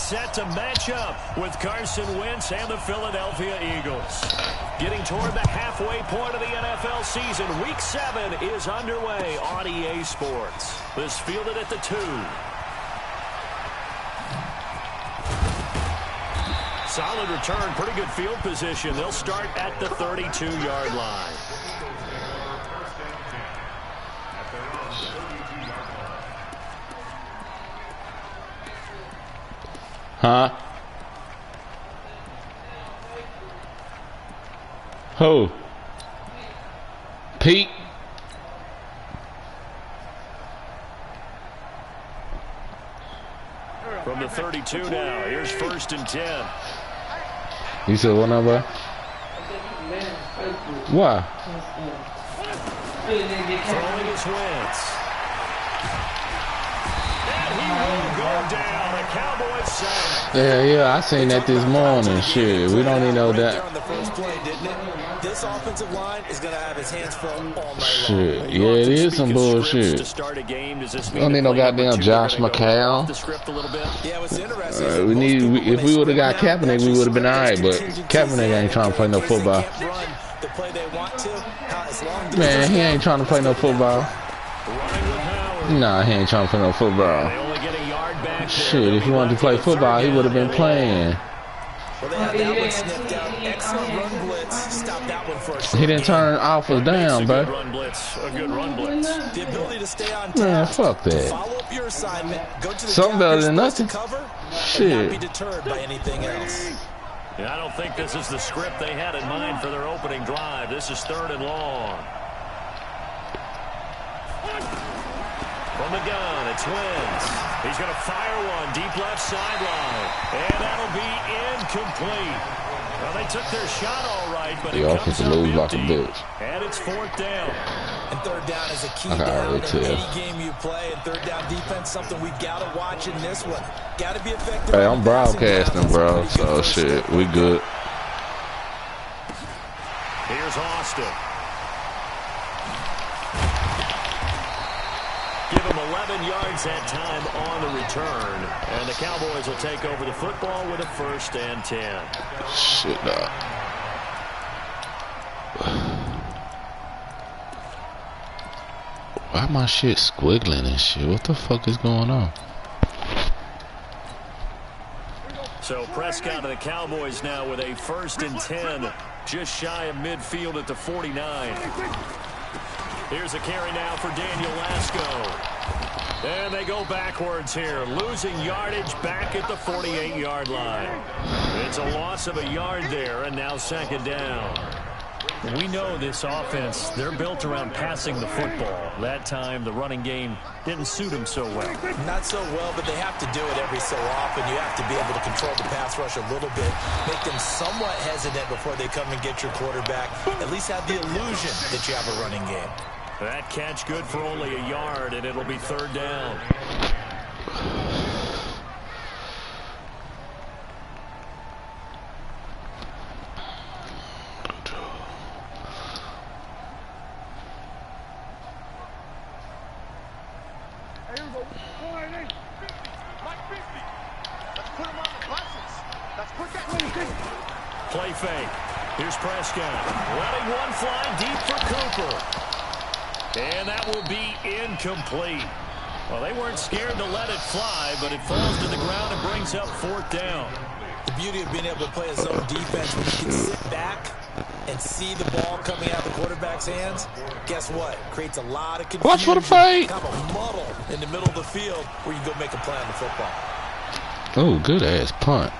set to match up with Carson Wentz and the Philadelphia Eagles. Getting toward the halfway point of the NFL season, Week 7 is underway on EA Sports. This fielded at the 2. Solid return, pretty good field position. They'll start at the 32-yard line. Huh? Who? Pete? From the 32 now, here's 1st and 10. You said what number? Why? Throwing his Wentz. And he will go down. A Cowboys sack. Yeah, I seen that this morning. Shit, we don't even know that. This offensive line is going to have his hands full all night long. Shit, yeah, it is some bullshit. Don't need no goddamn Josh McCown. Yeah, what's interesting. If we would have got Kaepernick, we would have been alright. But Kaepernick ain't trying to play no football. Man, he ain't trying to play no football. Nah, he ain't trying to play no football. Shit, if he wanted to play football, he would have been playing. Well, they had that one sniffed out. Excellent run blitz. Stop that one for a short He didn't turn offers down, bro. A good run blitz. The ability to stay on Man, task. fuck that. Follow up your assignment. Go to the Something better than nothing. Cover, Shit. and not be deterred by anything else. Yeah, I don't think this is the script they had in mind for their opening drive. This is 3rd and long. From the gun, it's Wentz. He's going to fire one deep left sideline. And that'll be incomplete. Well, they took their shot all right, but The it offense comes up lose like a empty. bitch. And it's 4th down. And 3rd down is a key I can down already in tell. any game you play. And 3rd down defense, something we got to watch in this one. Got to be effective. Hey, I'm broadcasting, bro. So shit, we good. Here's Austin. Give him 11 yards that time on the return. And the Cowboys will take over the football with a 1st and 10. Shit, nah. Why my shit squiggling and shit? What the fuck is going on? So Prescott and the Cowboys now with a 1st and 10. Just shy of midfield at the 49. Here's a carry now for Daniel Lasco. And they go backwards here, losing yardage back at the 48-yard line. It's a loss of a yard there, and now 2nd down. We know this offense, they're built around passing the football. That time, the running game didn't suit them so well. Not so well, but they have to do it every so often. You have to be able to control the pass rush a little bit, make them somewhat hesitant before they come and get your quarterback. At least have the illusion that you have a running game. That catch good for only a yard, and it'll be 3rd down. Play fake. Here's Prescott. Letting one fly deep for Cooper. And that will be incomplete. Well, they weren't scared to let it fly, but it falls to the ground and brings up 4th down. The beauty of being able to play a zone defense when you can sit back and see the ball coming out of the quarterback's hands, guess what? Creates a lot of confusion. Watch for the fake. Kind of a muddle in the middle of the field where you go make a play on the football. Oh, good ass punt.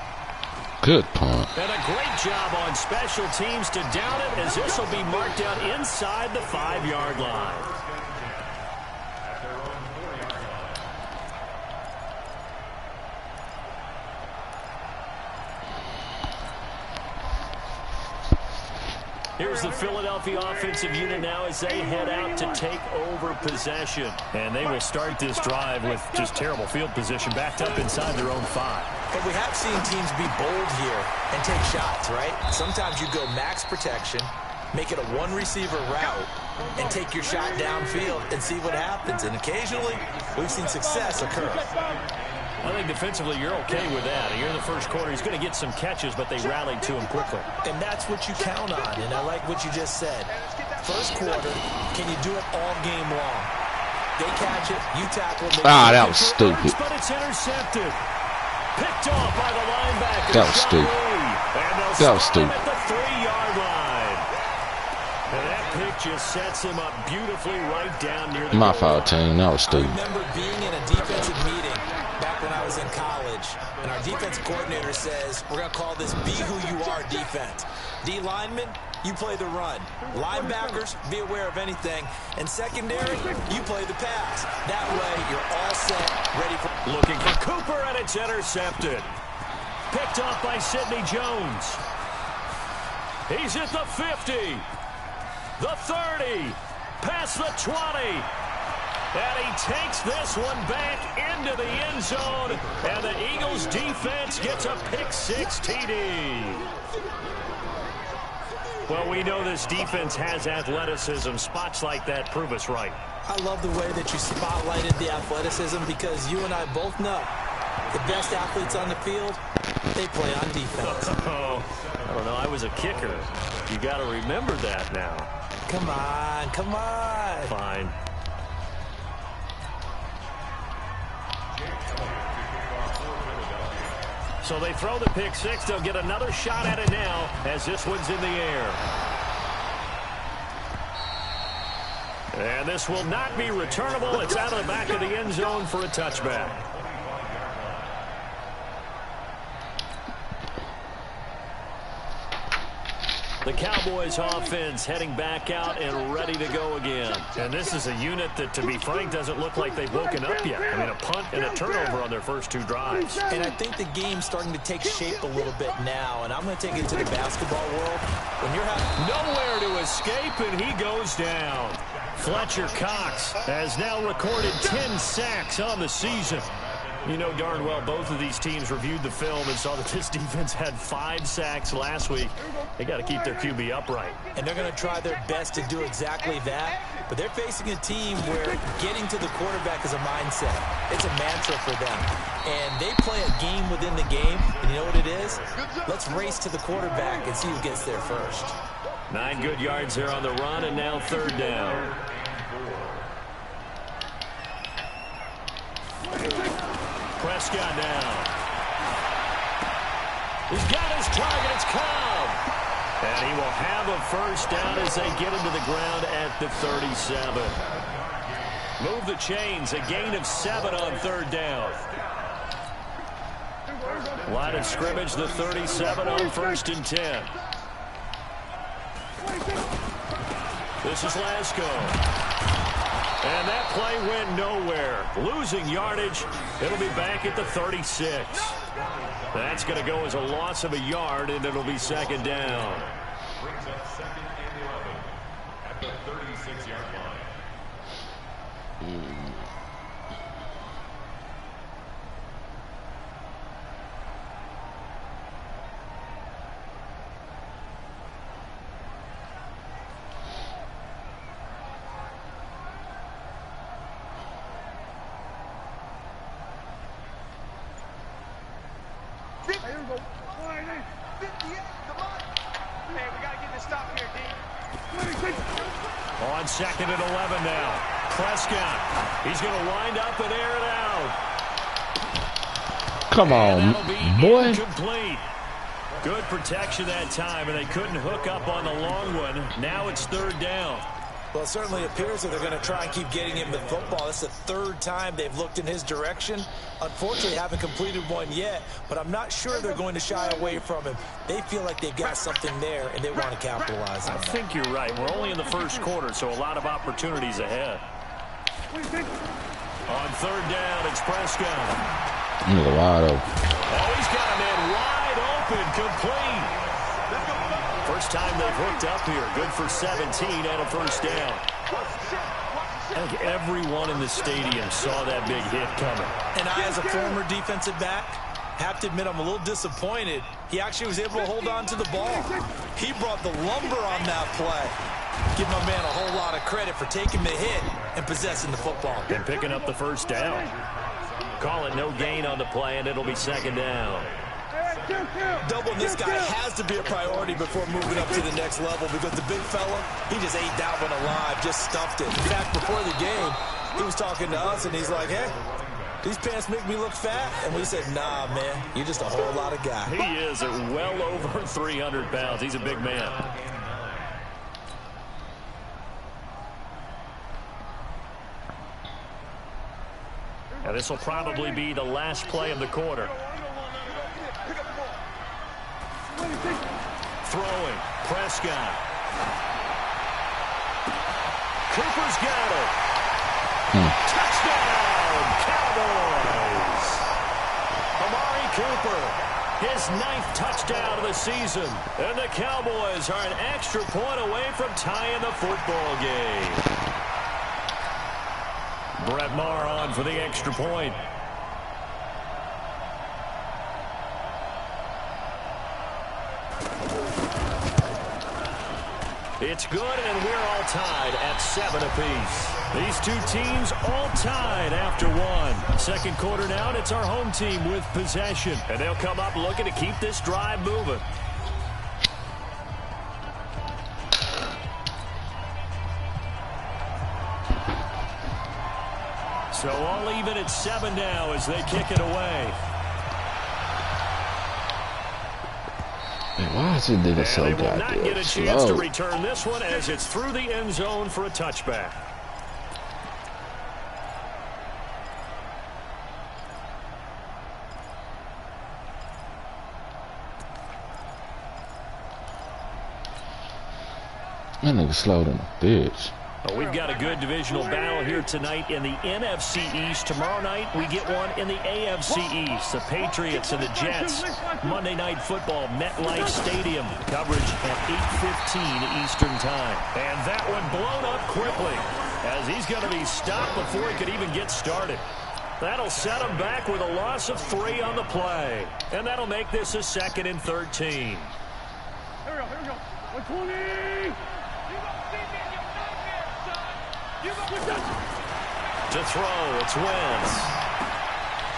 Good punt. And a great job on special teams to down it, as this will be marked out inside the 5-yard line. Here's the Philadelphia offensive unit now as they head out to take over possession. And they will start this drive with just terrible field position, backed up inside their own 5. But we have seen teams be bold here and take shots, right? Sometimes you go max protection, make it a one-receiver route, and take your shot downfield and see what happens. And occasionally, we've seen success occur. I think defensively you're okay with that. Here in the first quarter, he's going to get some catches, but they rallied to him quickly. And that's what you count on, and I like what you just said. First quarter, can you do it all game long? They catch it, you tackle it. That was stupid. But it's intercepted. Picked off by the linebacker. That was stupid. That was stupid. At the 3-yard line. And that pick just sets him up beautifully right down near the My foul team. That was stupid. I remember being in a defensive meeting back when I was in college, and our defensive coordinator says, we're going to call this be who you are defense. D linemen, you play the run. Linebackers, be aware of anything. And secondary, you play the pass. That way, you're all set, ready for... Looking for Cooper, and it's intercepted. Picked off by Sidney Jones. He's at the 50. The 30. Past the 20. And he takes this one back into the end zone. And the Eagles defense gets a pick-6 TD. Well, we know this defense has athleticism. Spots like that prove us right. I love the way that you spotlighted the athleticism because you and I both know the best athletes on the field, they play on defense. Oh, I don't know. I was a kicker. You got to remember that now. Come on, come on. Fine. So they throw the pick-6. They'll get another shot at it now as this one's in the air. And this will not be returnable. It's out of the back of the end zone for a touchback. The Cowboys offense heading back out and ready to go again. And this is a unit that, to be frank, doesn't look like they've woken up yet. I mean, a punt and a turnover on their first 2 drives. And I think the game's starting to take shape a little bit now. And I'm going to take it to the basketball world. When you're having nowhere to escape, and he goes down. Fletcher Cox has now recorded 10 sacks on the season. You know darn well both of these teams reviewed the film and saw that this defense had 5 sacks last week. They got to keep their QB upright. And they're going to try their best to do exactly that. But they're facing a team where getting to the quarterback is a mindset. It's a mantra for them. And they play a game within the game. And you know what it is? Let's race to the quarterback and see who gets there first. 9 good yards there on the run, and now 3rd down. Prescott now. He's got his target. It's Cobb. And he will have a first down as they get him to the ground at the 37. Move the chains. A gain of 7 on 3rd down. Line of scrimmage, the 37 on 1st and 10. This is Lasco. And that play went nowhere. Losing yardage. It'll be back at the 36. That's going to go as a loss of a yard, and it'll be 2nd down. Brings up 2nd and 11 at the 36-yard line. On 2nd and 11 now. Prescott. He's going to wind up and air it out. Come on, boy. Incomplete. Good protection that time, and they couldn't hook up on the long one. Now it's 3rd down. Well, it certainly appears that they're going to try and keep getting him the football. It's the 3rd time they've looked in his direction. Unfortunately, haven't completed one yet, but I'm not sure they're going to shy away from him. They feel like they've got something there, and they want to capitalize on I that. think you're right. We're only in the first quarter, so a lot of opportunities ahead. On 3rd down, it's Prescott. Wide open. Oh, he's got a man wide open, complete. First time they've hooked up here. Good for 17 and a first down. I think everyone in the stadium saw that big hit coming. And I, as a former defensive back, have to admit I'm a little disappointed. He actually was able to hold on to the ball. He brought the lumber on that play. Give my man a whole lot of credit for taking the hit and possessing the football. And picking up the first down. call it no gain on the play, and it'll be second down. Doubling this guy has to be a priority before moving up to the next level because the big fella, he just ate that one alive, just stuffed it. In fact, before the game, he was talking to us, and he's like, hey, these pants make me look fat. And we said, nah, man, you're just a whole lot of guy. He is at well over 300 pounds. He's a big man. Now, this will probably be the last play of the quarter. Throwing. Prescott. Cooper's got it. Touchdown, Cowboys. Amari Cooper, his 9th touchdown of the season. And the Cowboys are an extra point away from tying the football game. Brett Maher on for the extra point. It's good, and we're all tied at 7 apiece. These two teams all tied after one. Second quarter now, and it's our home team with possession. And they'll come up looking to keep this drive moving. So all even at 7 now as they kick it away. Why is it nigga so goddamn slow? They will not get a chance to return this one as it's through the end zone for a touchback. That nigga slowed in a bitch. Well, we've got a good divisional battle here tonight in the NFC East. Tomorrow night, we get one in the AFC East. The Patriots and the Jets. Monday Night Football, MetLife Stadium. Coverage at 8:15 Eastern Time. And that one blown up quickly as he's going to be stopped before he could even get started. That'll set him back with a loss of 3 on the play. And that'll make this a 2nd and 13. Here we go. 120. To throw, it's Wentz.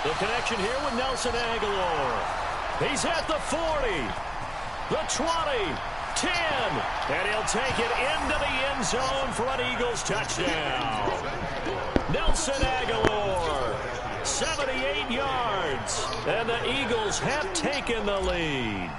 The connection here with Nelson Aguilar. He's at the 40, the 20, 10, and he'll take it into the end zone for an Eagles touchdown. Nelson Aguilar, 78 yards, and the Eagles have taken the lead.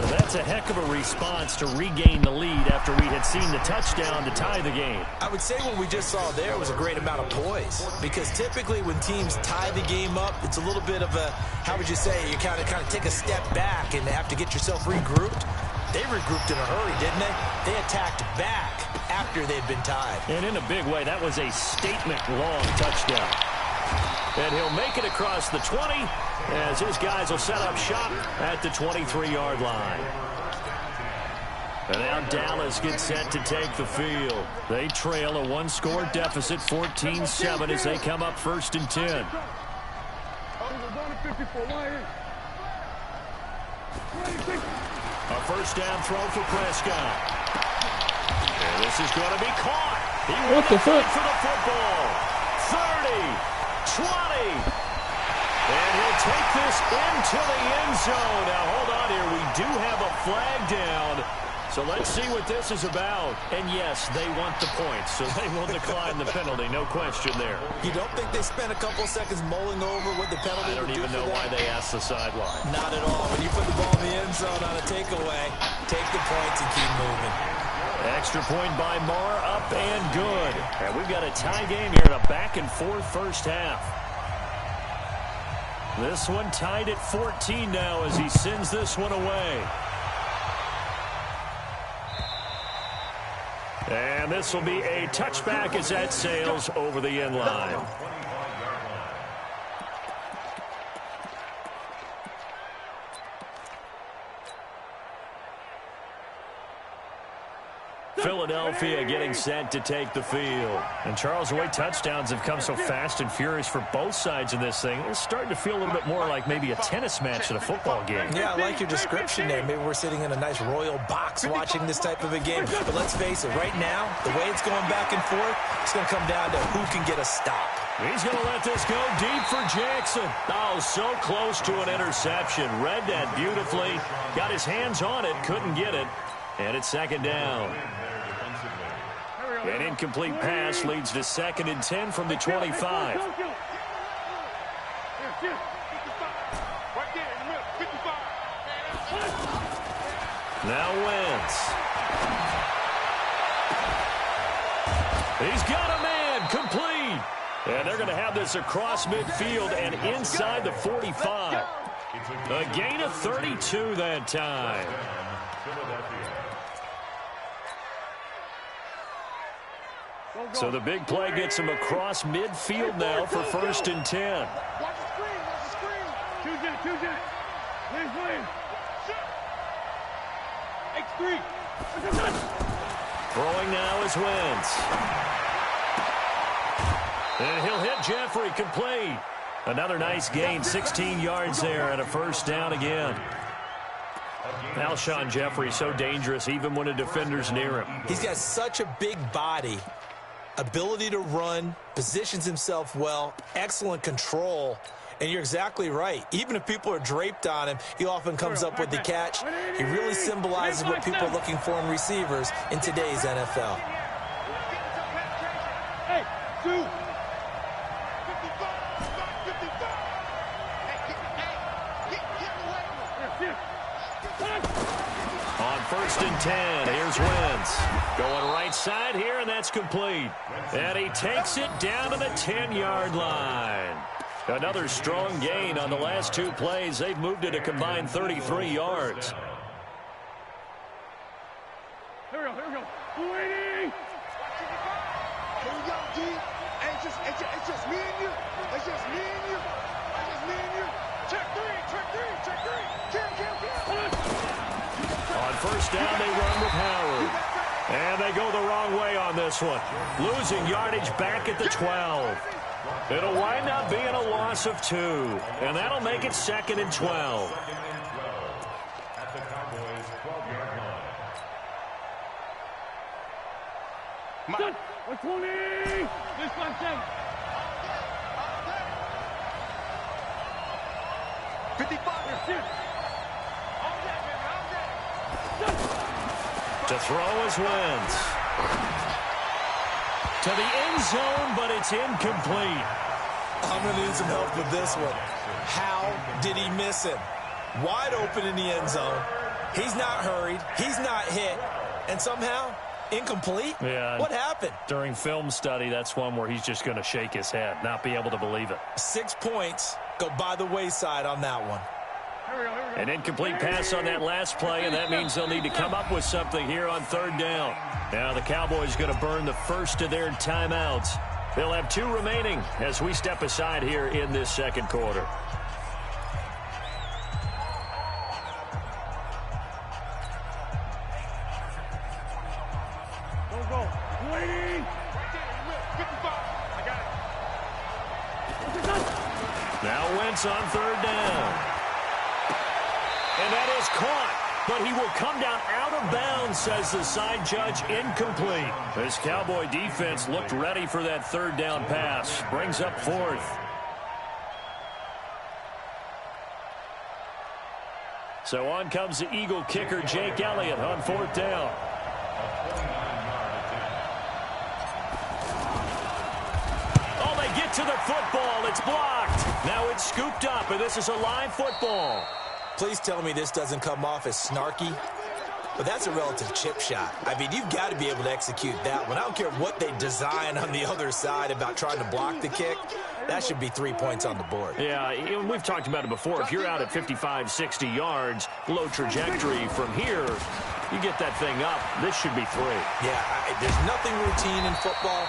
That's a heck of a response to regain the lead after we had seen the touchdown to tie the game. I would say what we just saw there was a great amount of poise, because typically when teams tie the game up, it's a little bit of a, how would you say, you kind of take a step back and have to get yourself regrouped. They regrouped in a hurry, didn't they? They attacked back after they'd been tied. And in a big way, that was a statement-long touchdown. And he'll make it across the 20 as his guys will set up shop at the 23-yard line. And now Dallas gets set to take the field. They trail a 1-score deficit, 14-7, as they come up 1st and 10. A first down throw for Prescott. And this is going to be caught. He what the fuck? For the football. 30, 20. And he'll take this into the end zone. Now, hold on here. We do have a flag down. So let's see what this is about. And, yes, they want the points, so they will decline the penalty. No question there. You don't think they spent a couple seconds mulling over what the penalty would do for them? I don't even know why they asked the sideline. Not at all. When you put the ball in the end zone on a takeaway, take the points and keep moving. Extra point by Maher, up and good. And we've got a tie game here in a back-and-forth first half. This one tied at 14 now as he sends this one away. And this will be a touchback as that sails over the end line. Philadelphia getting set to take the field. And Charles, the way touchdowns have come so fast and furious for both sides in this thing, it's starting to feel a little bit more like maybe a tennis match than a football game. Yeah, I like your description there. Maybe we're sitting in a nice royal box watching this type of a game. But let's face it, right now, the way it's going back and forth, it's going to come down to who can get a stop. He's going to let this go deep for Jackson. Oh, so close to an interception. Read that beautifully. Got his hands on it, couldn't get it. And it's second down. An incomplete pass leads to 2nd and 10 from the 25. Now Wentz. He's got a man, complete. And they're going to have this across midfield and inside the 45. A gain of 32 that time. So the big play gets him across midfield now for 1st and 10. Watch the screen, watch the screen. Choose it. Please. X3. Throwing now is Wentz. And he'll hit Jeffrey, complete. Another nice gain, 16 yards there and a 1st down again. Alshon Jeffrey so dangerous even when a defender's near him. He's got such a big body, ability to run, positions himself well, excellent control. And you're exactly right. Even if people are draped on him, he often comes up with the catch. He really symbolizes what people are looking for in receivers in today's NFL. Hey, 2. On 1st and 10, here's Wentz. Going right side here, and that's complete. And he takes it down to the 10-yard line. Another strong gain on the last 2 plays. They've moved it a combined 33 yards. Here we go. 280. Here we go, D. It's just me and you. It's just me and you. Check three. Kill. On 1st down, they run with Howard. And they go the wrong way on this one. Losing yardage back at the 12. It'll wind up being a loss of 2. And that'll make it 2nd and 12. At the Cowboys' 12-yard line. 120. This one, 7. 55. To throw is Wentz. To the end zone, but it's incomplete. I'm going to need some help with this one. How did he miss him? Wide open in the end zone. He's not hurried. He's not hit. And somehow, incomplete? Yeah. What happened? During film study, that's one where he's just going to shake his head, not be able to believe it. 6 points go by the wayside on that one. An incomplete pass on that last play, and that means they'll need to come up with something here on 3rd down. Now the Cowboys going to burn the first of their timeouts. They'll have 2 remaining as we step aside here in this 2nd quarter. Go. 280. Now Wentz on 3rd down. And that is caught, but he will come down out of bounds, says the side judge, incomplete. This Cowboy defense looked ready for that 3rd down pass. Brings up 4th. So on comes the Eagle kicker, Jake Elliott, on 4th down. Oh, they get to the football. It's blocked. Now it's scooped up, and this is a live football. Please tell me this doesn't come off as snarky, but that's a relative chip shot. I mean, you've got to be able to execute that one. I don't care what they design on the other side about trying to block the kick. That should be 3 points on the board. Yeah, we've talked about it before. If you're out at 55, 60 yards, low trajectory from here, you get that thing up. This should be 3. Yeah, there's nothing routine in football,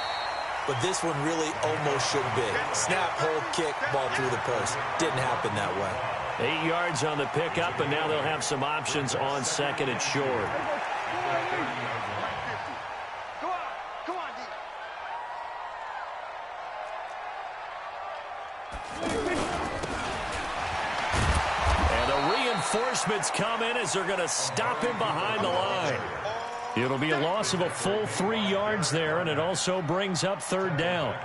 but this one really almost should be. Snap, hold, kick, ball through the post. Didn't happen that way. 8 yards on the pickup, and now they'll have some options on 2nd and short. Come on, D. And the reinforcements come in as they're going to stop him behind the line. It'll be a loss of a full 3 yards there, and it also brings up 3rd down.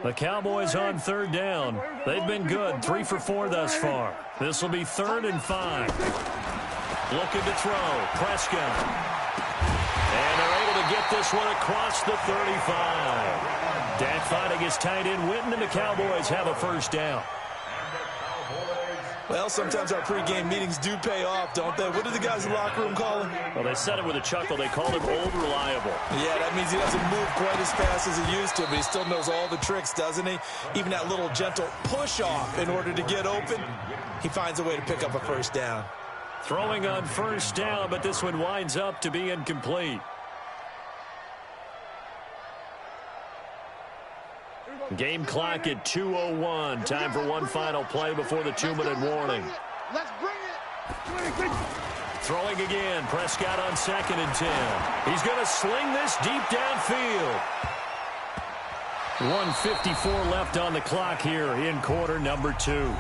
The Cowboys on third down. They've been good, 3 for 4 thus far. This will be 3rd and 5. Looking to throw, Prescott. And they're able to get this one across the 35. Dak finding his tight end Witten, and the Cowboys have a first down. Well, sometimes our pregame meetings do pay off, don't they? What do the guys in the locker room call him? Well, they said it with a chuckle. They called him old reliable. Yeah, that means he doesn't move quite as fast as he used to, but he still knows all the tricks, doesn't he? Even that little gentle push-off in order to get open, he finds a way to pick up a first down. Throwing on first down, but this one winds up to be incomplete. Game clock at 2:01. Time for one final play before the 2-minute warning. Let's bring it. Throwing again. Prescott on 2nd and 10. He's going to sling this deep downfield. 1:54 left on the clock here in quarter number 2.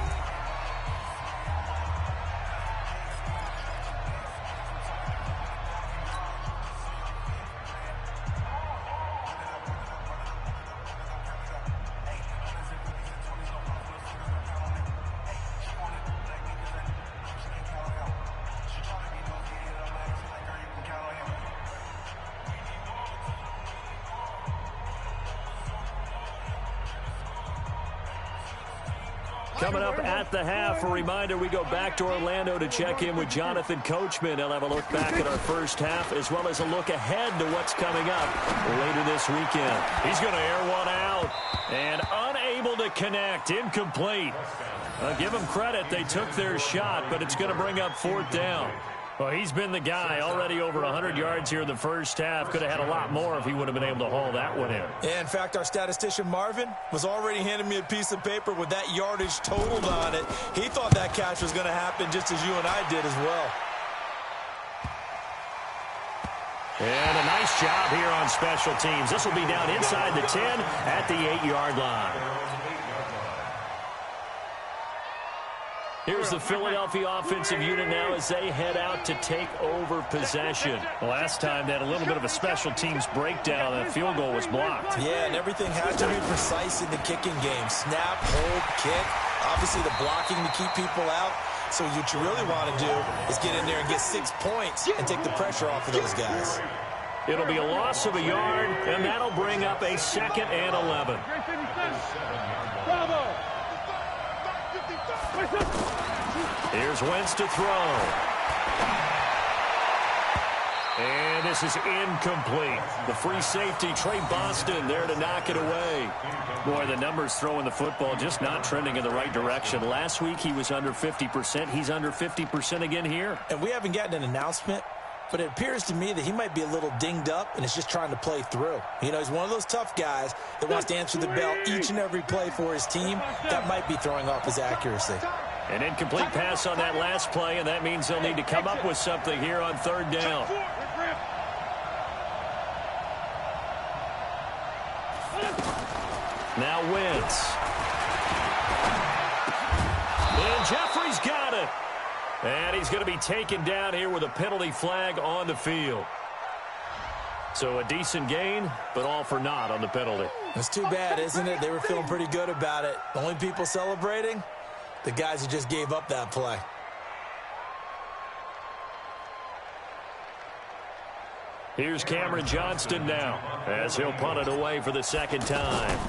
Coming up at the half, a reminder, we go back to Orlando to check in with Jonathan Coachman. He'll have a look back at our first half as well as a look ahead to what's coming up later this weekend. He's going to air one out and unable to connect, incomplete. Give him credit, they took their shot, but it's going to bring up 4th down. Well, he's been the guy, already over 100 yards here in the first half. Could have had a lot more if he would have been able to haul that one in. Yeah, in fact, our statistician Marvin was already handing me a piece of paper with that yardage totaled on it. He thought that catch was going to happen just as you and I did as well. And a nice job here on special teams. This will be down inside the 10 at the 8-yard line. Here's the Philadelphia offensive unit now as they head out to take over possession. Last time they had a little bit of a special teams breakdown. That field goal was blocked. Yeah, and everything had to be precise in the kicking game. Snap, hold, kick. Obviously the blocking to keep people out. So what you really want to do is get in there and get 6 points and take the pressure off of those guys. It'll be a loss of a yard, and that'll bring up a 2nd and 11. Bravo! Here's Wentz to throw. And this is incomplete. The free safety, Trey Boston, there to knock it away. Boy, the numbers throwing the football just not trending in the right direction. Last week he was under 50%. He's under 50% again here. And we haven't gotten an announcement, but it appears to me that he might be a little dinged up and is just trying to play through. You know, he's one of those tough guys that wants to answer the bell each and every play for his team. That might be throwing off his accuracy. An incomplete pass on that last play, and that means they'll need to come up with something here on 3rd down. Now Wentz. And Jeffrey's got it. And he's going to be taken down here with a penalty flag on the field. So a decent gain, but all for naught on the penalty. That's too bad, isn't it? They were feeling pretty good about it. The only people celebrating, the guys who just gave up that play. Here's Cameron Johnston now as he'll punt it away for the 2nd time.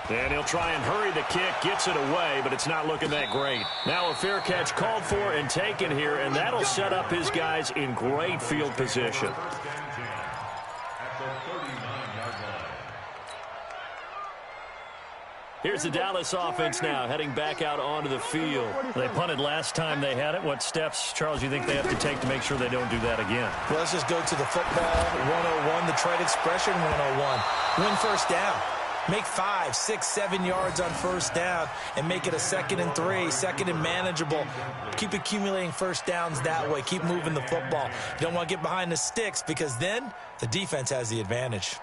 And he'll try and hurry the kick, gets it away, but it's not looking that great. Now a fair catch called for and taken here, and that'll set up his guys in great field position. Here's the Dallas offense now, heading back out onto the field. They punted last time they had it. What steps, Charles, you think they have to take to make sure they don't do that again? Well, let's just go to the football 101, the trade expression 101. Win first down. Make 5, 6, 7 yards on first down and make it a 2nd and 3, 2nd and manageable. Keep accumulating first downs that way. Keep moving the football. You don't want to get behind the sticks because then the defense has the advantage.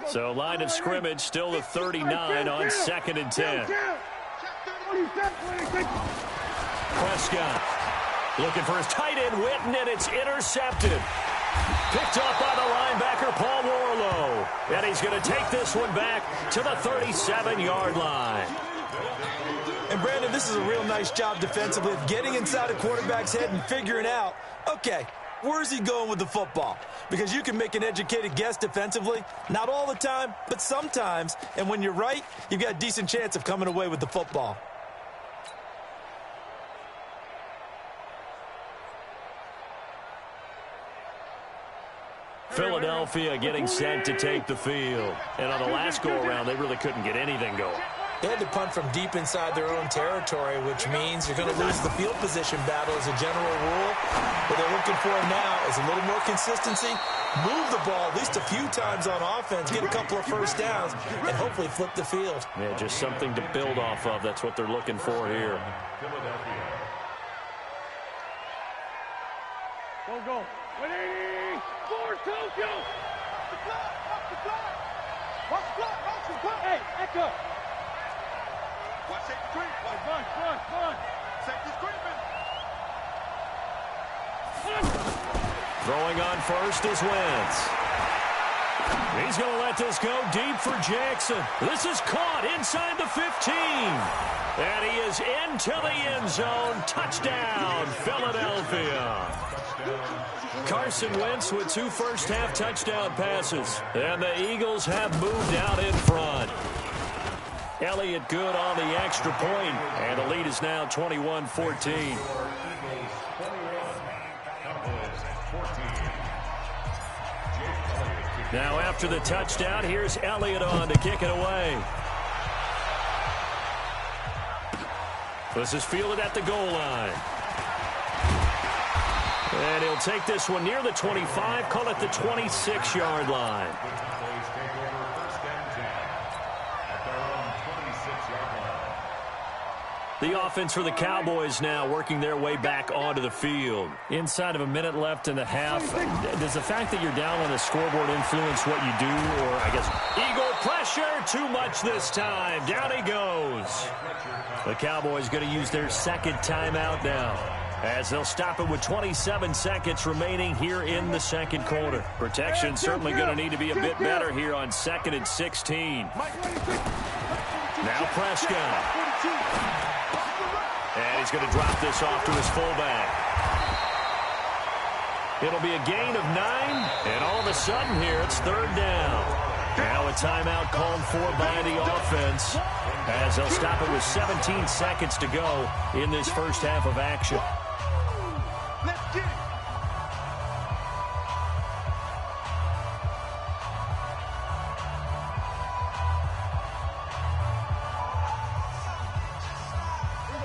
So line of scrimmage still the 39 on 2nd and 10. Prescott looking for his tight end Witten, and it's intercepted. Picked off by the linebacker kicker, Paul Warlow. And he's going to take this one back to the 37-yard line. And, Brandon, this is a real nice job defensively of getting inside a quarterback's head and figuring out, okay, where's he going with the football? Because you can make an educated guess defensively. Not all the time, but sometimes. And when you're right, you've got a decent chance of coming away with the football. Philadelphia getting set to take the field. And on the last go-around, they really couldn't get anything going. They had to punt from deep inside their own territory, which means you're going to lose the field position battle as a general rule. What they're looking for now is a little more consistency, move the ball at least a few times on offense, get a couple of first downs, and hopefully flip the field. Yeah, just something to build off of. That's what they're looking for here. Go. 180. Forward, Tokyo. Watch the block. Watch the block. Hey, echo. Watch safety creep. Run. Safety's creeping. Throwing on first is Wentz. He's going to let this go deep for Jackson. This is caught inside the 15. And he is into the end zone. Touchdown, Philadelphia. Carson Wentz with 2 first-half touchdown passes. And the Eagles have moved out in front. Elliott good on the extra point, and the lead is now 21-14. Now after the touchdown, here's Elliott on to kick it away. This is fielded at the goal line. And he'll take this one near the 25, call it the 26-yard line. The offense for the Cowboys now working their way back onto the field. Inside of a minute left in the half, does the fact that you're down on the scoreboard influence what you do? Or, I guess, Eagle pressure, too much this time. Down he goes. The Cowboys going to use their second timeout now, as they'll stop it with 27 seconds remaining here in the second quarter. Protection certainly going to need to be a bit better here on 2nd and 16. Now Prescott. And he's going to drop this off to his fullback. It'll be a gain of 9, and all of a sudden here it's 3rd down. Now a timeout called for by the offense, as they'll stop it with 17 seconds to go in this first half of action. Let's get it.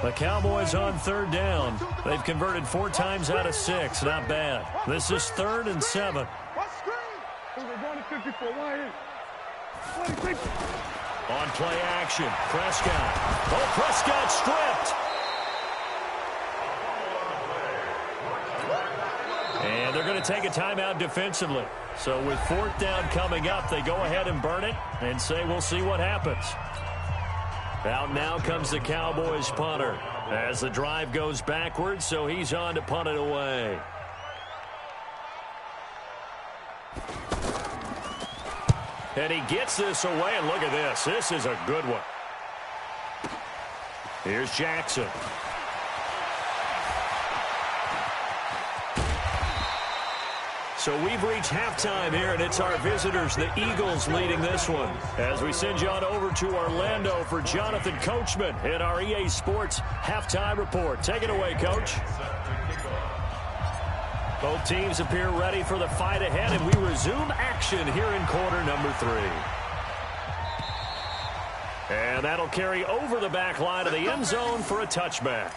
The Cowboys on 3rd down. They've converted 4 times out of 6. Not bad. This is 3rd and 7. On play action, Prescott. Oh, Prescott stripped. And they're going to take a timeout defensively. So with 4th down coming up, they go ahead and burn it and say we'll see what happens. Out now comes the Cowboys punter as the drive goes backwards, so he's on to punt it away. And he gets this away, and look at this. This is a good one. Here's Jackson. So we've reached halftime here, and it's our visitors, the Eagles, leading this one. As we send you on over to Orlando for Jonathan Coachman in our EA Sports Halftime Report. Take it away, Coach. Both teams appear ready for the fight ahead, and we resume action here in quarter number 3. And that'll carry over the back line of the end zone for a touchback.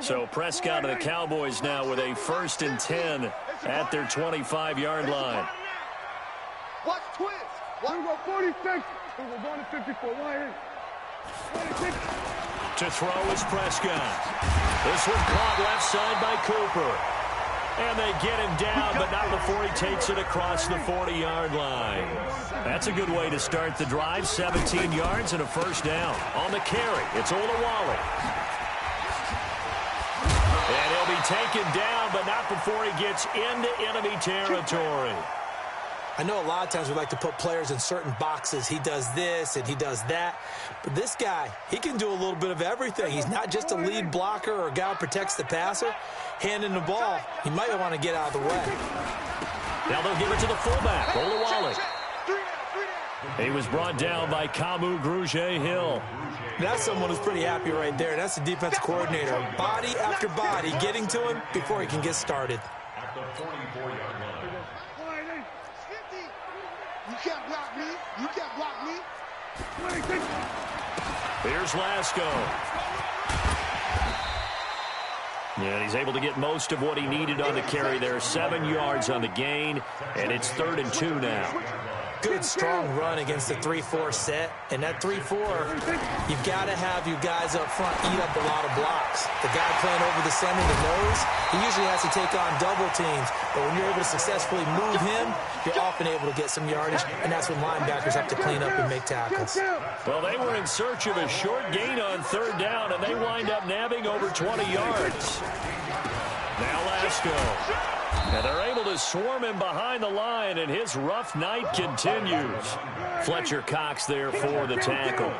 So Prescott of the Cowboys now with a 1st and 10 at their 25-yard line. Watch twist. We'll go 46. We'll go 1 to 54. 1 To throw is Prescott. This one caught left side by Cooper. And they get him down, but not before he takes it across the 40-yard line. That's a good way to start the drive. 17 yards and a 1st down. On the carry, it's Olawale. taken down, but not before he gets into enemy territory. I know a lot of times we like to put players in certain boxes. He does this and he does that. But this guy, he can do a little bit of everything. He's not just a lead blocker or a guy who protects the passer. Handing the ball, he might want to get out of the way. Now they'll give it to the fullback, Olawale. He was brought down by Kamu Grugier-Hill. That's someone who's pretty happy right there. That's the defensive coordinator. Body after body getting to him before he can get started. At the 44-yard line. You can't block me. You can't block me. Here's Lasco. And he's able to get most of what he needed on the carry there. 7 yards on the gain, and it's 3rd and 2 now. Good, strong run against the 3-4 set. And that 3-4, you've got to have you guys up front eat up a lot of blocks. The guy playing over the center, the nose, he usually has to take on double teams. But when you're able to successfully move him, you're often able to get some yardage, and that's when linebackers have to clean up and make tackles. Well, they were in search of a short gain on 3rd down, and they wind up nabbing over 20 yards. Now Lasco. And they're able to swarm him behind the line, and his rough night continues. Fletcher Cox there for the tackle.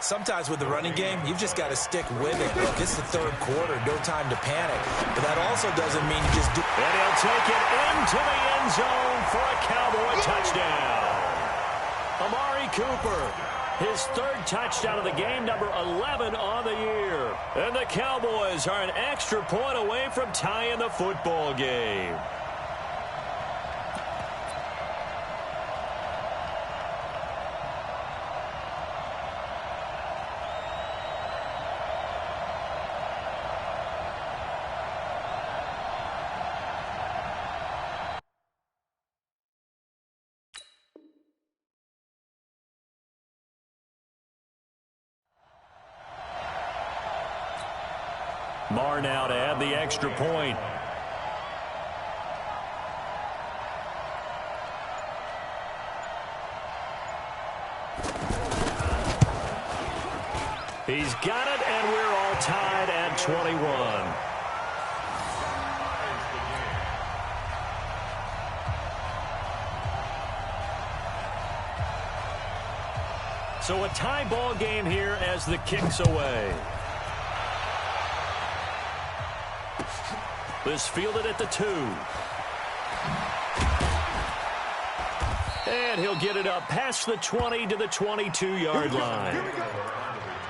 Sometimes with the running game, you've just got to stick with it. Look, it's the 3rd quarter, no time to panic. But that also doesn't mean you just do. And he'll take it into the end zone for a Cowboy touchdown. Amari Cooper, his 3rd touchdown of the game, number 11 on the year. And the Cowboys are an extra point away from tying the football game. Marr now to add the extra point. He's got it, and we're all tied at 21. So a tie ball game here as the kick's away. This fielded at the 2. And he'll get it up past the 20 to the 22-yard line. Here we go.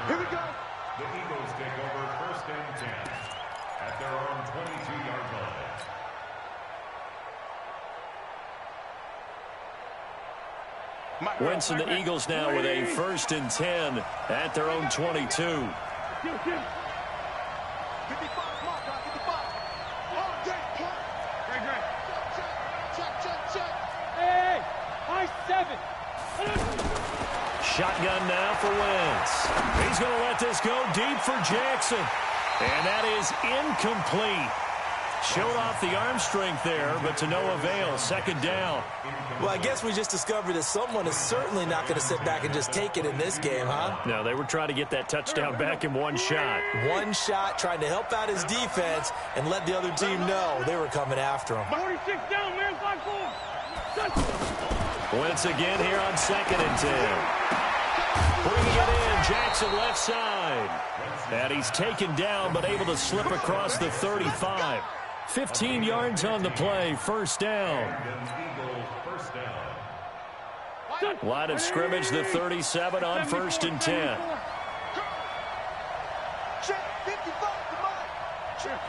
Here we go. The Eagles take over 1st and 10 at their own 22-yard line. Wentz and the Eagles now with a 1st and 10 at their own 22. 55, mark out, 55. All day, punt. Great. Check. Hey, high 7. Shotgun now for Wentz. He's going to let this go deep for Jackson. And that is incomplete. Showed off the arm strength there, but to no avail. 2nd down. Well, I guess we just discovered that someone is certainly not going to sit back and just take it in this game, huh? No, they were trying to get that touchdown back in one shot. One shot, trying to help out his defense and let the other team know they were coming after him. 46 down, man, 5-4. Wentz again here on 2nd and 10. Bringing it in, Jackson left side. And he's taken down, but able to slip across the 35. 15 yards on the play, 1st down. Line of scrimmage, the 37 on 1st and 10. Check, 55, come on. Check. I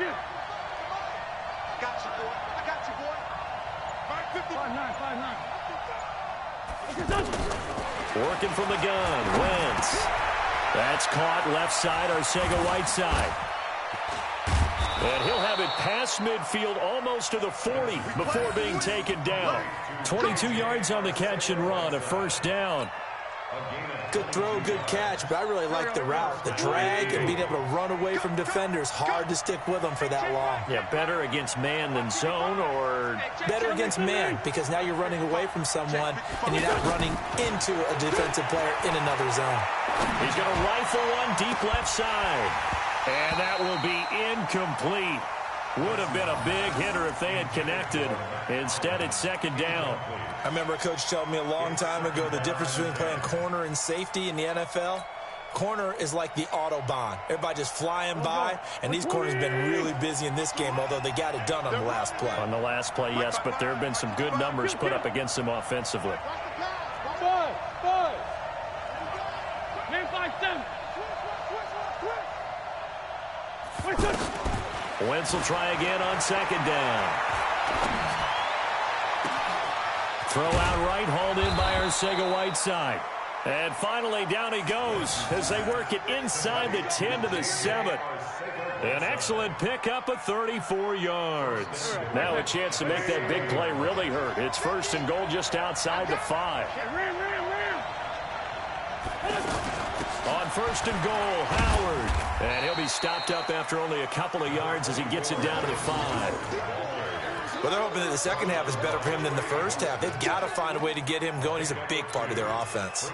got you, boy. 5-9. Working from the gun, Wentz. That's caught left side, Arcega-Whiteside. And he'll have it past midfield almost to the 40 before being taken down. 22 yards on the catch and run, a 1st down. Good throw, good catch, but I really like the route. The drag and being able to run away from defenders. Hard to stick with them for that long. Yeah, better against man than zone, or better against man, because now you're running away from someone and you're not running into a defensive player in another zone. He's going to rifle one deep left side. And that will be incomplete. Would have been a big hitter if they had connected. Instead, it's second down. I remember a coach telling me a long time ago the difference between playing corner and safety in the NFL. Corner is like the Autobahn. Everybody just flying by, and these corners have been really busy in this game, although they got it done on the last play. On the last play, yes, but there have been some good numbers put up against them offensively. Wentz will try again on second down. Throw out right, hauled in by Arcega-Whiteside. And finally, down he goes as they work it inside the 10 to the 7. An excellent pickup of 34 yards. Now a chance to make that big play really hurt. It's first and goal just outside the 5. On first and goal, Howard. And he'll be stopped up after only a couple of yards as he gets it down to the 5. Well, they're hoping that the second half is better for him than the first half. They've got to find a way to get him going. He's a big part of their offense.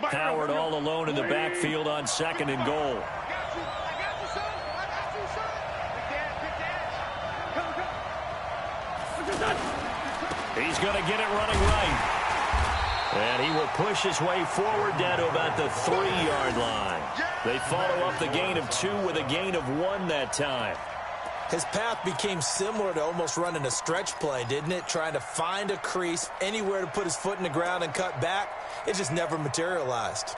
Howard all alone in the backfield on second and goal. He's going to get it running right. And he will push his way forward down to about the 3-yard line. They follow up the gain of 2 with a gain of 1 that time. His path became similar to almost running a stretch play, didn't it? Trying to find a crease, anywhere to put his foot in the ground and cut back. It just never materialized.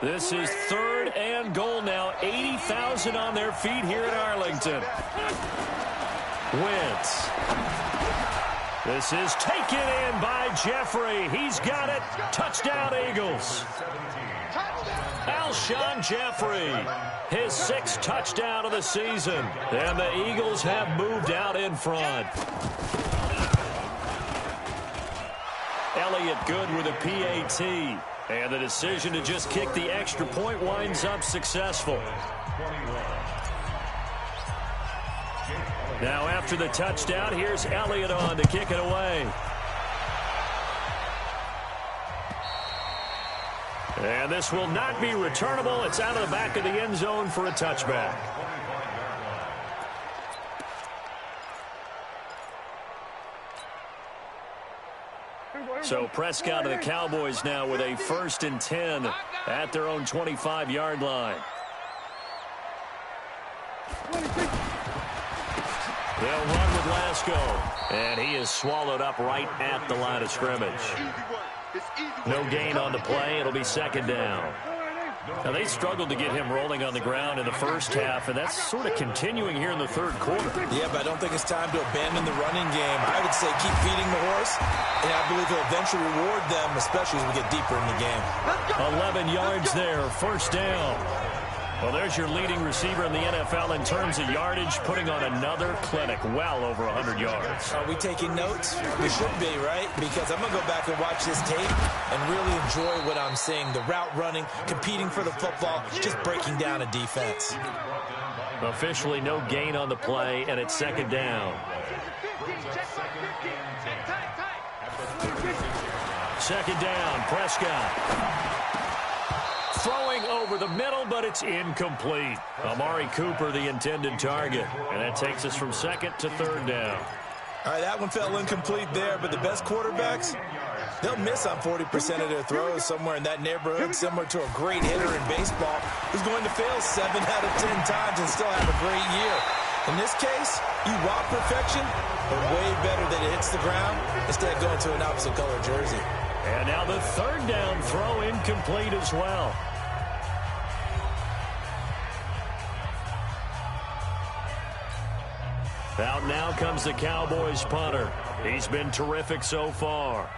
This is third and goal now. 80,000 on their feet here in Arlington. Wentz. This is taken in by Jeffrey. He's got it. Touchdown, Eagles. Alshon Jeffrey, his 6th touchdown of the season. And the Eagles have moved out in front. Elliott good with a PAT. And the decision to just kick the extra point winds up successful. Now after the touchdown, here's Elliott on to kick it away. And this will not be returnable. It's out of the back of the end zone for a touchback. So Prescott of the Cowboys now with a 1st and 10 at their own 25-yard line. They'll run with Lasco, and he is swallowed up right at the line of scrimmage. No gain on the play. It'll be second down. Now, they struggled to get him rolling on the ground in the first half, and that's sort of continuing here in the third quarter. Yeah, but I don't think it's time to abandon the running game. I would say keep feeding the horse, and I believe he'll eventually reward them, especially as we get deeper in the game. 11 yards there, first down. Well, there's your leading receiver in the NFL in terms of yardage, putting on another clinic, well over 100 yards. Are we taking notes? We should be, right? Because I'm going to go back and watch this tape and really enjoy what I'm seeing. The route running, competing for the football, just breaking down a defense. Officially no gain on the play, and it's second down. Second down, Prescott. Throwing over the middle, but it's incomplete. Amari Cooper, the intended target. And that takes us from second to third down. All right, that one fell incomplete there, but the best quarterbacks, they'll miss on 40% of their throws, somewhere in that neighborhood, similar to a great hitter in baseball who's going to fail 7 out of 10 times and still have a great year. In this case, you want perfection, but way better that it hits the ground instead of going to an opposite color jersey. And now the third down throw incomplete as well. Out now comes the Cowboys punter. He's been terrific so far.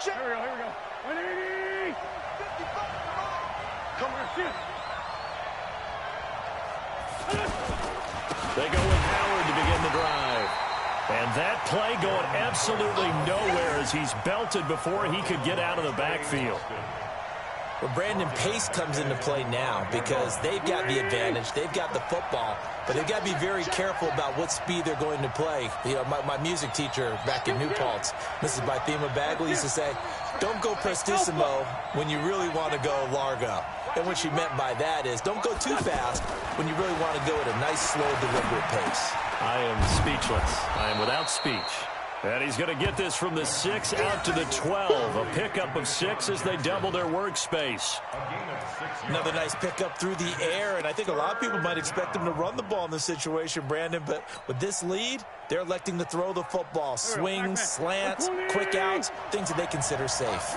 Check. Here we go, here we go. 180. 55. Come here, shift. They go with Howard to begin the drive. And that play going absolutely nowhere as he's belted before he could get out of the backfield. Well, Brandon, pace comes into play now because they've got the advantage. They've got the football, but they've got to be very careful about what speed they're going to play. You know, my music teacher back in New Paltz, Mrs. Bythema Bagley, used to say, don't go prestissimo when you really want to go largo. And what she meant by that is don't go too fast when you really want to go at a nice, slow, deliberate pace. I am speechless. I am without speech. And he's going to get this from the 6 out to the 12. A pickup of 6 as they double their workspace. Another nice pickup through the air, and I think a lot of people might expect them to run the ball in this situation, Brandon, but with this lead, they're electing to throw the football. Swings, slants, quick outs, things that they consider safe. It's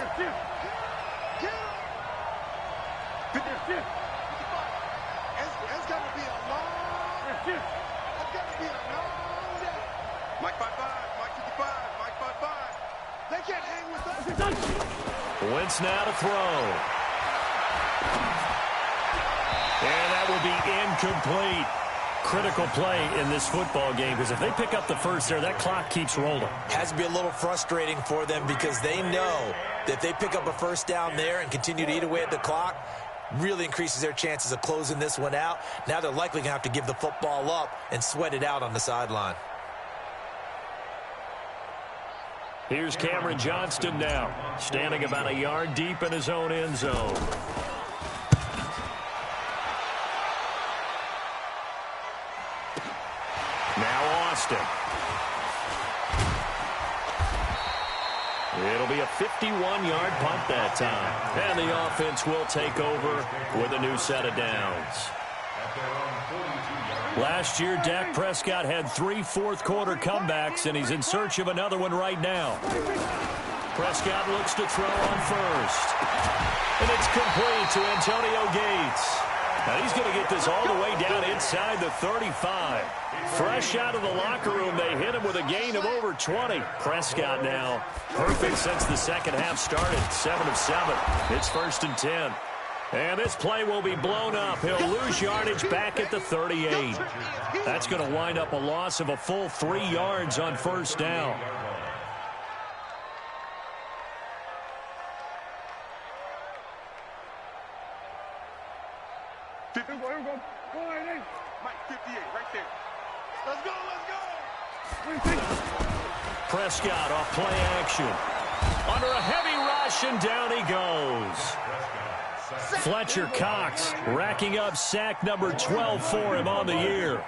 got to be a long day. It's got to be a long day. Mike 5-5, Mike 55, Mike 5-5. They can't hang with us. Wentz now to throw. And that will be incomplete. Critical play in this football game because if they pick up the first there, that clock keeps rolling. Has to be a little frustrating for them because they know that if they pick up a first down there and continue to eat away at the clock, really increases their chances of closing this one out. Now they're likely going to have to give the football up and sweat it out on the sideline. Here's Cameron Johnston now, standing about a yard deep in his own end zone. Now Austin. It'll be a 51-yard punt that time. And the offense will take over with a new set of downs. Last year, Dak Prescott had 3 fourth-quarter comebacks, and he's in search of another one right now. Prescott looks to throw on first. And it's complete to Antonio Gates. Now he's going to get this all the way down inside the 35. Fresh out of the locker room, they hit him with a gain of over 20. Prescott now perfect since the second half started. 7 of 7. It's 1st and 10. And this play will be blown up. He'll lose yardage back at the 38. That's going to wind up a loss of a full 3 yards on first down. Mike 58, right there. Let's go, let's go. Prescott off play action. Under a heavy rush, and down he goes. Fletcher Cox racking up sack number 12 for him on the year.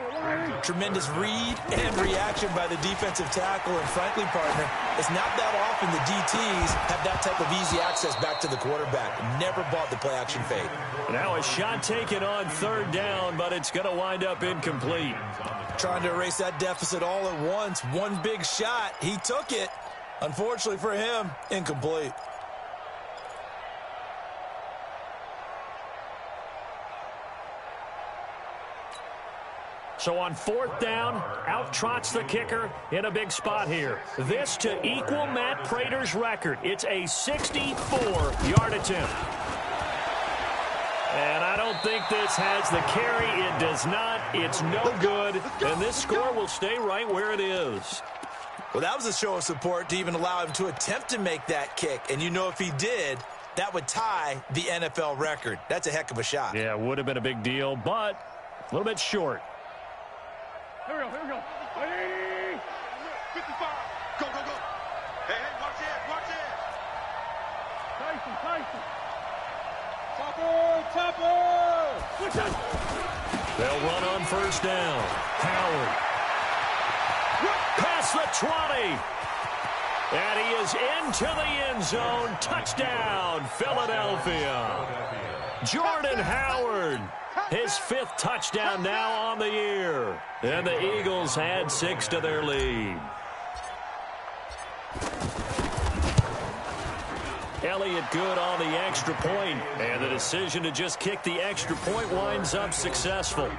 Tremendous read and reaction by the defensive tackle, and frankly, partner, it's not that often the DTs have that type of easy access back to the quarterback. Never bought the play action fade. Now a shot taken on 3rd down, but it's going to wind up incomplete. Trying to erase that deficit all at once. One big shot. He took it. Unfortunately for him, incomplete. So on 4th down, out trots the kicker in a big spot here. This to equal Matt Prater's record. It's a 64-yard attempt. And I don't think this has the carry. It does not. It's no good. And this score will stay right where it is. Well, that was a show of support to even allow him to attempt to make that kick. And you know if he did, that would tie the NFL record. That's a heck of a shot. Yeah, it would have been a big deal, but a little bit short. Here we go, here we go. 55. Go, go, go. Hey, hey, watch it, watch it. Tyson. Chopper. They'll run on first down. Howard. Past the 20. And he is into the end zone. Touchdown, Philadelphia. Jordan Howard. His 5th touchdown now on the year. And the Eagles add 6 to their lead. Elliott good on the extra point. And the decision to just kick the extra point winds up successful.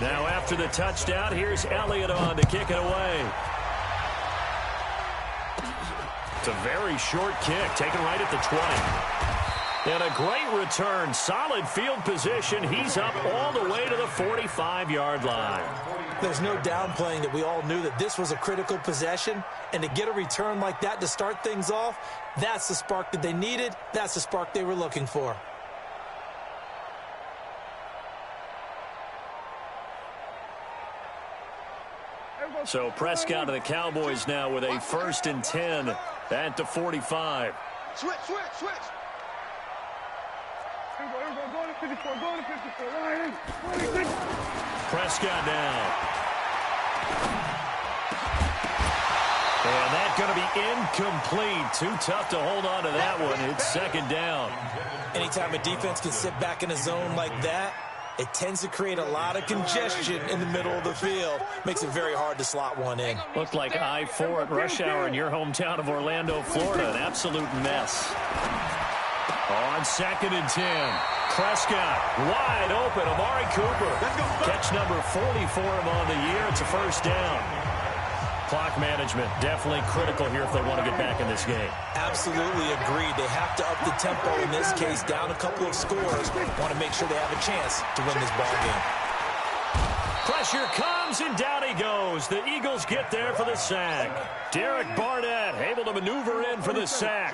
Now after the touchdown, here's Elliott on to kick it away. It's a very short kick, taken right at the 20. And a great return, solid field position. He's up all the way to the 45-yard line. There's no downplaying that we all knew that this was a critical possession, and to get a return like that to start things off, that's the spark that they needed. That's the spark they were looking for. So Prescott and the Cowboys now with a 1st and 10 at the 45. Switch. Here we go. Go to 54. Go to 54. Line in. 26. Prescott now. And that's going to be incomplete. Too tough to hold on to that one. It's 2nd down. Anytime a defense can sit back in a zone like that, it tends to create a lot of congestion in the middle of the field. Makes it very hard to slot one in. Looked like I-4 at rush hour in your hometown of Orlando, Florida. An absolute mess. On 2nd and 10. Prescott wide open. Amari Cooper. Catch number 40 for him on the year. It's a 1st down. Clock management definitely critical here if they want to get back in this game. Absolutely agreed. They have to up the tempo in this case, down a couple of scores. Want to make sure they have a chance to win this ball game. Pressure comes, and down he goes. The Eagles get there for the sack. Derek Barnett able to maneuver in for the sack.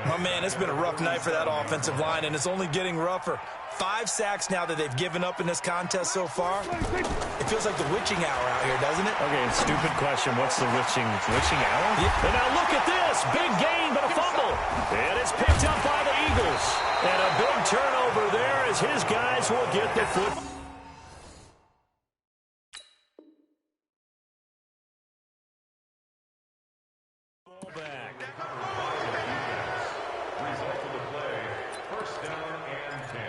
My man, it's been a rough night for that offensive line, and it's only getting rougher. 5 sacks now that they've given up in this contest so far. It feels like the witching hour out here, doesn't it? Okay, stupid question. What's the witching hour? Yeah. And now look at this. Big gain, but a fumble. And it's picked up by the Eagles. And a big turnover there as his guys will get the football. Back. Result of the play, 1st down and 10.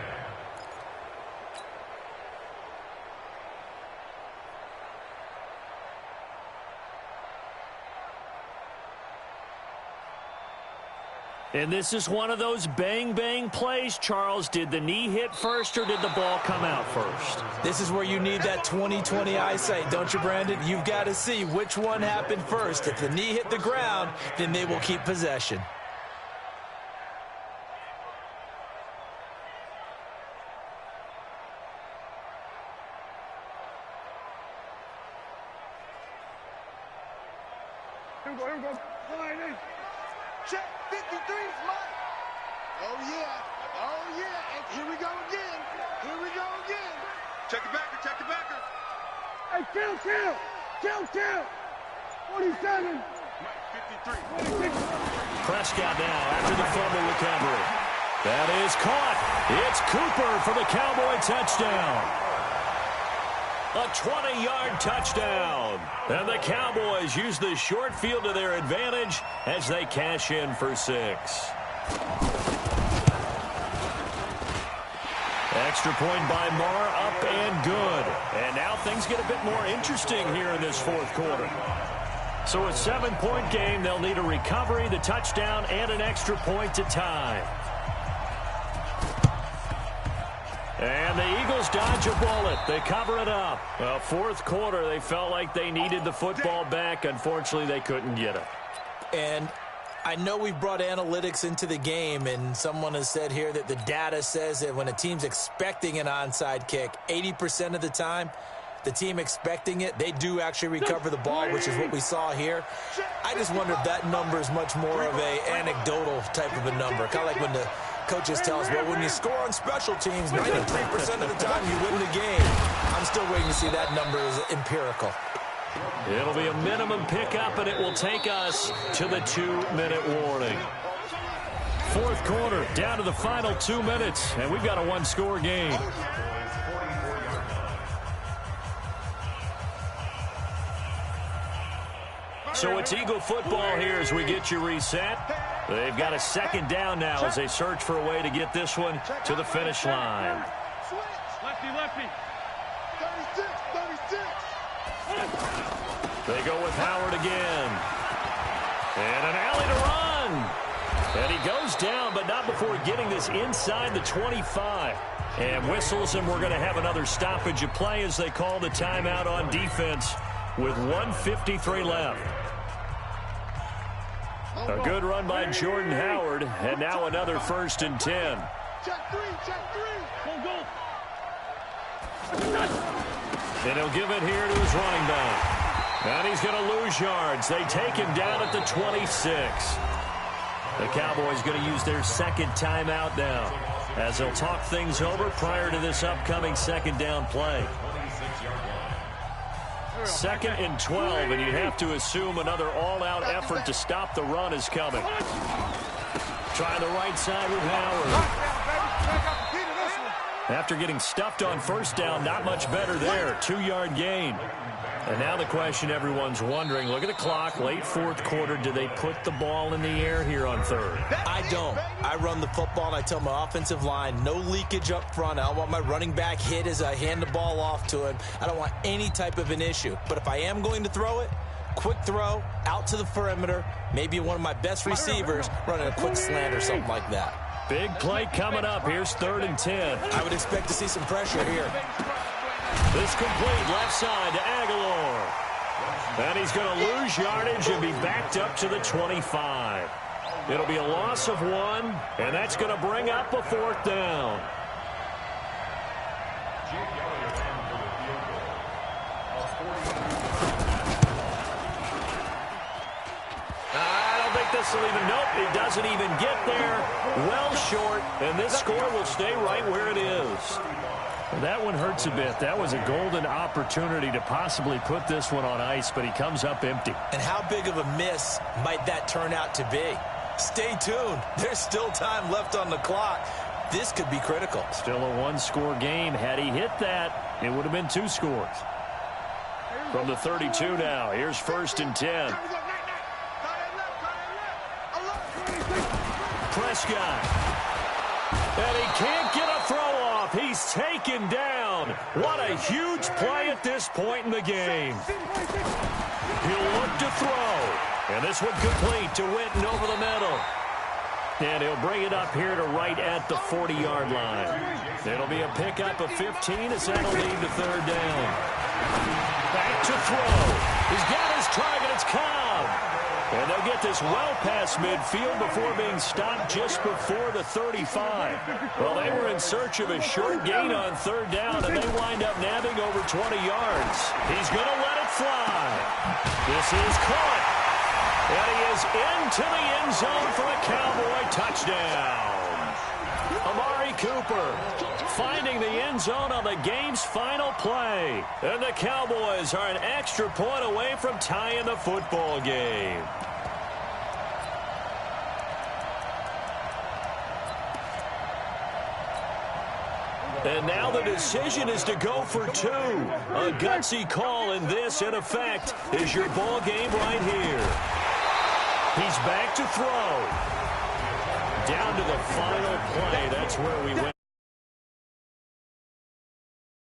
And this is one of those bang-bang plays, Charles. Did the knee hit first or did the ball come out first? This is where you need that 20/20 eyesight, don't you, Brandon? You've got to see which one happened first. If the knee hit the ground, then they will keep possession. Here we go. Line in. Check 53's mine. Oh, yeah. And here we go again. Check the backer. Hey, kill. 47. 53. 26. Prescott now after the fumble recovery. That is caught. It's Cooper for the Cowboy touchdown. A 20-yard touchdown. And the Cowboys use the short field to their advantage as they cash in for 6. Extra point by Marr, up and good. And now things get a bit more interesting here in this 4th quarter. So a 7-point game. They'll need a recovery, the touchdown, and an extra point to tie. And the Eagles dodge a bullet. They cover it up. 4th quarter, they felt like they needed the football back. Unfortunately, they couldn't get it. And I know we've brought analytics into the game, and someone has said here that the data says that when a team's expecting an onside kick, 80% of the time, the team expecting it, they do actually recover the ball, which is what we saw here. I just wonder if that number is much more of a anecdotal type of a number. Kind of like when the coaches tell us, well, when you score on special teams, 93% of the time you win the game. I'm still waiting to see that number is empirical. It'll be a minimum pickup, and it will take us to the 2-minute warning. 4th quarter, down to the final 2 minutes, and we've got a 1-score game. So it's Eagle football here as we get you reset. They've got a 2nd down now as they search for a way to get this one to the finish line. Lefty. 36. They go with Howard again. And an alley to run. And he goes down, but not before getting this inside the 25. And whistles, and we're going to have another stoppage of play as they call the timeout on defense with 1:53 left. A good run by Jordan Howard, and now another 1st and 10. Check three. Go. And he'll give it here to his running back. And he's going to lose yards. They take him down at the 26. The Cowboys going to use their 2nd timeout now, as they'll talk things over prior to this upcoming 2nd down play. 2nd and 12, and you have to assume another all-out effort to stop the run is coming. Try the right side with Howard. After getting stuffed on 1st down, not much better there. 2-yard gain. And now the question everyone's wondering, look at the clock, late 4th quarter, do they put the ball in the air here on 3rd? I don't. I run the football, and I tell my offensive line, no leakage up front. I don't want my running back hit as I hand the ball off to him. I don't want any type of an issue. But if I am going to throw it, quick throw, out to the perimeter, maybe one of my best receivers running a quick slant or something like that. Big play coming up. Here's 3rd and 10. I would expect to see some pressure here. This complete left side to Aguilar. And he's going to lose yardage and be backed up to the 25. It'll be a loss of 1, and that's going to bring up a 4th down. I don't think this will even, nope, it doesn't even get there. Well short, and this score will stay right where it is. That one hurts a bit. That was a golden opportunity to possibly put this one on ice, but he comes up empty. And how big of a miss might that turn out to be? Stay tuned. There's still time left on the clock. This could be critical. Still a 1-score game. Had he hit that, it would have been 2 scores. From the 32 now, here's 1st and 10. Prescott. And he can't get a throw off. He's taken down. What a huge play at this point in the game. He'll look to throw. And this one complete to Witten over the middle. And he'll bring it up here to right at the 40-yard line. It'll be a pickup of 15 as that'll lead to 3rd down. Back to throw. He's got his target. It's Cobb. And they'll get this well past midfield before being stopped just before the 35. Well, they were in search of a short gain on 3rd down, and they wind up nabbing over 20 yards. He's going to let it fly. This is caught. And he is into the end zone for a Cowboy touchdown. Amari Cooper finding the end zone on the game's final play. And the Cowboys are an extra point away from tying the football game. And now the decision is to go for 2. A gutsy call, and this, in effect, is your ball game right here. He's back to throw. Down to the final play. That's where we went.